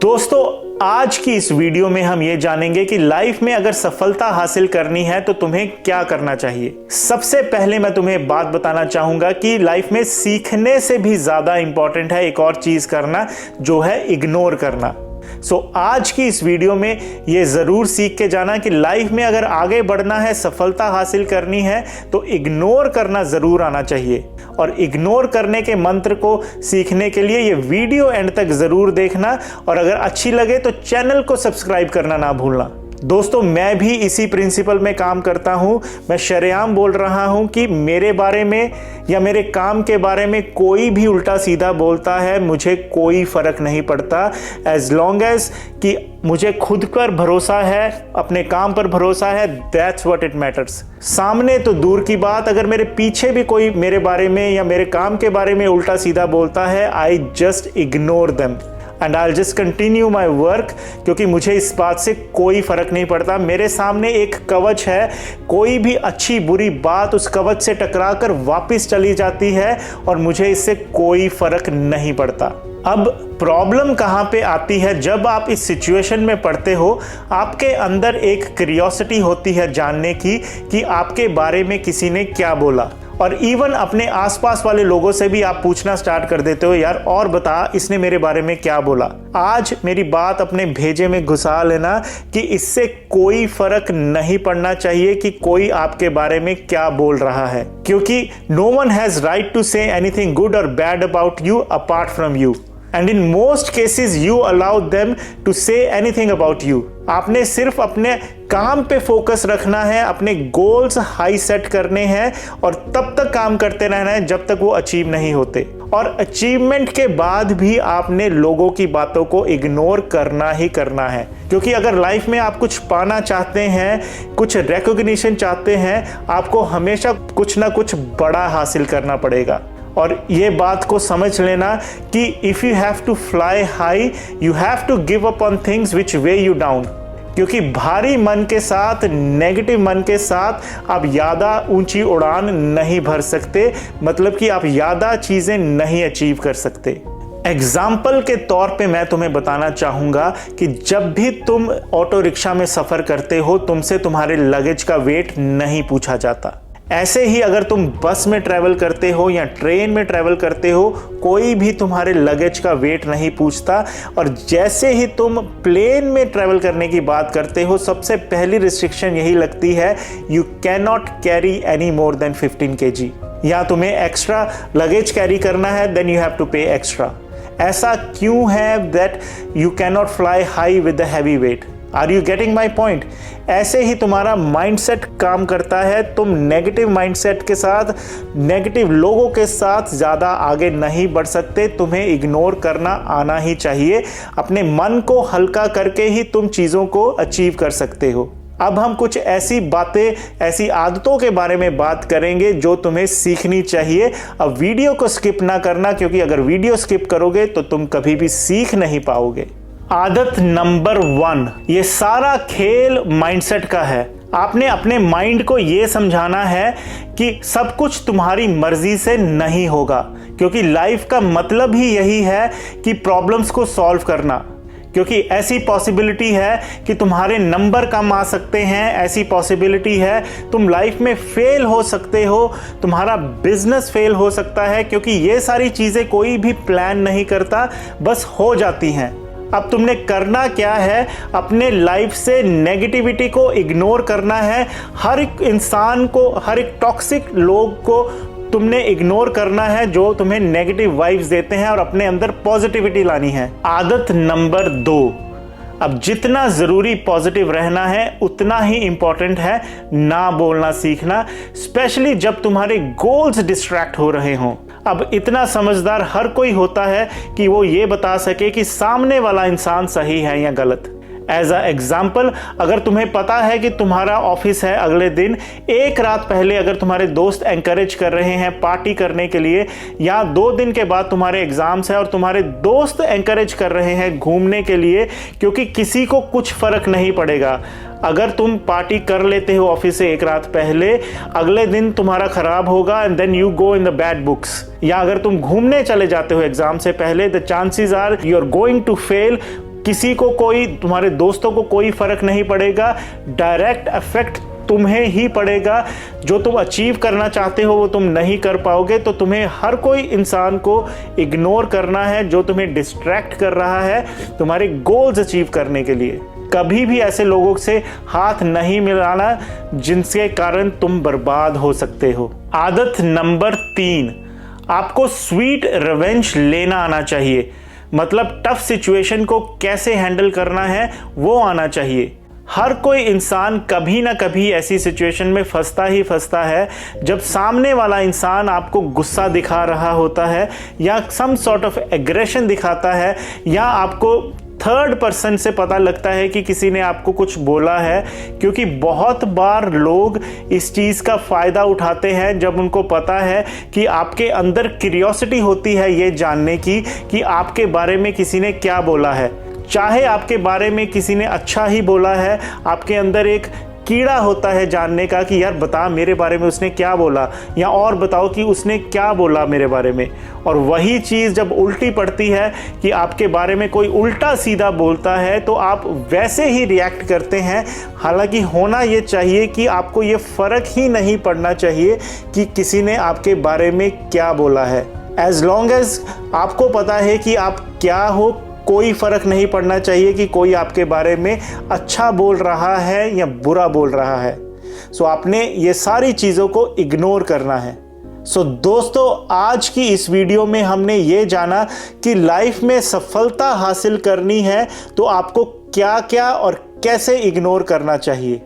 दोस्तों, आज की इस वीडियो में हम ये जानेंगे कि लाइफ में अगर सफलता हासिल करनी है तो तुम्हें क्या करना चाहिए। सबसे पहले मैं तुम्हें बात बताना चाहूंगा कि लाइफ में सीखने से भी ज्यादा इंपॉर्टेंट है एक और चीज करना, जो है इग्नोर करना। आज की इस वीडियो में ये जरूर सीख के जाना कि लाइफ में अगर आगे बढ़ना है, सफलता हासिल करनी है तो इग्नोर करना जरूर आना चाहिए। और इग्नोर करने के मंत्र को सीखने के लिए ये वीडियो एंड तक जरूर देखना, और अगर अच्छी लगे तो चैनल को सब्सक्राइब करना ना भूलना। दोस्तों, मैं भी इसी प्रिंसिपल में काम करता हूं। मैं शरेआम बोल रहा हूं कि मेरे बारे में या मेरे काम के बारे में कोई भी उल्टा सीधा बोलता है, मुझे कोई फर्क नहीं पड़ता, एज लॉन्ग एज कि मुझे खुद पर भरोसा है, अपने काम पर भरोसा है। That's what it matters. सामने तो दूर की बात, अगर मेरे पीछे भी कोई मेरे बारे में या मेरे काम के बारे में उल्टा सीधा बोलता है, I just ignore them and I just continue my work, क्योंकि मुझे इस बात से कोई फर्क नहीं पड़ता। मेरे सामने एक कवच है, कोई भी अच्छी बुरी बात उस कवच से टकराकर वापस चली जाती है और मुझे इससे कोई फर्क नहीं पड़ता। अब प्रॉब्लम कहाँ पे आती है? जब आप इस सिचुएशन में पड़ते हो, आपके अंदर एक क्यूरियोसिटी होती है जानने की कि आपके बारे में किसी ने क्या बोला, और इवन अपने आसपास वाले लोगों से भी आप पूछना स्टार्ट कर देते हो, यार और बता इसने मेरे बारे में क्या बोला। आज मेरी बात अपने भेजे में घुसा लेना कि इससे कोई फर्क नहीं पड़ना चाहिए कि कोई आपके बारे में क्या बोल रहा है, क्योंकि no one has right to say anything good और bad about you apart from you, and in most cases you allow them to say anything about you. आपने सिर्फ अपने काम पे फोकस रखना है, अपने गोल्स हाई सेट करने हैं और तब तक काम करते रहना है जब तक वो अचीव नहीं होते। और अचीवमेंट के बाद भी आपने लोगों की बातों को इग्नोर करना ही करना है, क्योंकि अगर लाइफ में आप कुछ पाना चाहते हैं, कुछ रिकॉग्निशन चाहते हैं, आपको हमेशा कुछ ना कुछ बड़ा हासिल करना पड़ेगा। और ये बात को समझ लेना कि if you have to fly high, you have to give up on things which weigh you down, क्योंकि भारी मन के साथ, नेगेटिव मन के साथ आप ज़्यादा ऊंची उड़ान नहीं भर सकते, मतलब कि आप ज़्यादा चीज़ें नहीं अचीव कर सकते। एग्जाम्पल के तौर पे मैं तुम्हें बताना चाहूँगा कि जब भी तुम ऑटो रिक्शा में सफ़र करते हो, तुमसे तुम्हारे लगेज का वेट नहीं पूछा जाता। ऐसे ही अगर तुम बस में ट्रैवल करते हो या ट्रेन में ट्रैवल करते हो, कोई भी तुम्हारे लगेज का वेट नहीं पूछता। और जैसे ही तुम प्लेन में ट्रैवल करने की बात करते हो, सबसे पहली रिस्ट्रिक्शन यही लगती है, you can not carry any more than 15 kg। या तुम्हें एक्स्ट्रा लगेज कैरी करना है, then you have to pay extra. ऐसा क्यों है that you can not fly high with the heavy weight? Are you getting my point? ऐसे ही तुम्हारा माइंडसेट काम करता है। तुम नेगेटिव माइंडसेट के साथ, नेगेटिव लोगों के साथ ज़्यादा आगे नहीं बढ़ सकते। तुम्हें इग्नोर करना आना ही चाहिए। अपने मन को हल्का करके ही तुम चीज़ों को अचीव कर सकते हो। अब हम कुछ ऐसी बातें, ऐसी आदतों के बारे में बात करेंगे जो तुम्हें सीखनी चाहिए। अब वीडियो को स्किप ना करना, क्योंकि अगर वीडियो स्किप करोगे तो तुम कभी भी सीख नहीं पाओगे। आदत नंबर 1, ये सारा खेल माइंडसेट का है। आपने अपने माइंड को ये समझाना है कि सब कुछ तुम्हारी मर्जी से नहीं होगा, क्योंकि लाइफ का मतलब ही यही है कि प्रॉब्लम्स को सॉल्व करना। क्योंकि ऐसी पॉसिबिलिटी है कि तुम्हारे नंबर कम आ सकते हैं, ऐसी पॉसिबिलिटी है तुम लाइफ में फेल हो सकते हो, तुम्हारा बिजनेस फेल हो सकता है, क्योंकि ये सारी चीज़ें कोई भी प्लान नहीं करता, बस हो जाती हैं। अब तुमने करना क्या है? अपने लाइफ से नेगेटिविटी को इग्नोर करना है। हर एक इंसान को, हर एक टॉक्सिक लोग को तुमने इग्नोर करना है जो तुम्हें नेगेटिव वाइब्स देते हैं, और अपने अंदर पॉजिटिविटी लानी है। आदत नंबर 2, अब जितना ज़रूरी पॉजिटिव रहना है उतना ही इंपॉर्टेंट है ना बोलना सीखना, स्पेशली जब तुम्हारे गोल्स डिस्ट्रैक्ट हो रहे हों। अब इतना समझदार हर कोई होता है कि वो ये बता सके कि सामने वाला इंसान सही है या गलत। एज अ एग्जाम्पल, अगर तुम्हें पता है कि तुम्हारा ऑफिस है अगले दिन, एक रात पहले अगर तुम्हारे दोस्त एंकरेज कर रहे हैं पार्टी करने के लिए, या 2 दिन के बाद तुम्हारे एग्जाम्स हैं और तुम्हारे दोस्त एंकरेज कर रहे हैं घूमने के लिए, क्योंकि किसी को कुछ फर्क नहीं पड़ेगा। अगर तुम पार्टी कर लेते हो ऑफिस से एक रात पहले, अगले दिन तुम्हारा खराब होगा and then you go in the bad books. या अगर तुम घूमने चले जाते हो एग्जाम से पहले, the chances are you are going to fail, किसी को कोई, तुम्हारे दोस्तों को कोई फर्क नहीं पड़ेगा। डायरेक्ट इफेक्ट तुम्हें ही पड़ेगा। जो तुम अचीव करना चाहते हो वो तुम नहीं कर पाओगे। तो तुम्हें हर कोई इंसान को इग्नोर करना है जो तुम्हें डिस्ट्रैक्ट कर रहा है तुम्हारे गोल्स अचीव करने के लिए। कभी भी ऐसे लोगों से हाथ नहीं मिलाना जिनके कारण तुम बर्बाद हो सकते हो। आदत नंबर 3, आपको स्वीट रिवेंज लेना आना चाहिए। मतलब टफ सिचुएशन को कैसे हैंडल करना है वो आना चाहिए। हर कोई इंसान कभी ना कभी ऐसी सिचुएशन में फंसता है जब सामने वाला इंसान आपको गुस्सा दिखा रहा होता है या सम सॉर्ट ऑफ एग्रेशन दिखाता है, या आपको थर्ड पर्सन से पता लगता है कि किसी ने आपको कुछ बोला है। क्योंकि बहुत बार लोग इस चीज़ का फ़ायदा उठाते हैं जब उनको पता है कि आपके अंदर क्यूरियोसिटी होती है ये जानने की कि आपके बारे में किसी ने क्या बोला है। चाहे आपके बारे में किसी ने अच्छा ही बोला है, आपके अंदर एक कीड़ा होता है जानने का कि यार बता मेरे बारे में उसने क्या बोला, या और बताओ कि उसने क्या बोला मेरे बारे में। और वही चीज़ जब उल्टी पड़ती है कि आपके बारे में कोई उल्टा सीधा बोलता है तो आप वैसे ही रिएक्ट करते हैं। हालांकि होना ये चाहिए कि आपको ये फ़र्क ही नहीं पड़ना चाहिए कि किसी ने आपके बारे में क्या बोला है। एज लॉन्ग एज आपको पता है कि आप क्या हो, कोई फ़र्क नहीं पड़ना चाहिए कि कोई आपके बारे में अच्छा बोल रहा है या बुरा बोल रहा है। सो आपने ये सारी चीज़ों को इग्नोर करना है। सो दोस्तों, आज की इस वीडियो में हमने ये जाना कि लाइफ में सफलता हासिल करनी है तो आपको क्या क्या और कैसे इग्नोर करना चाहिए।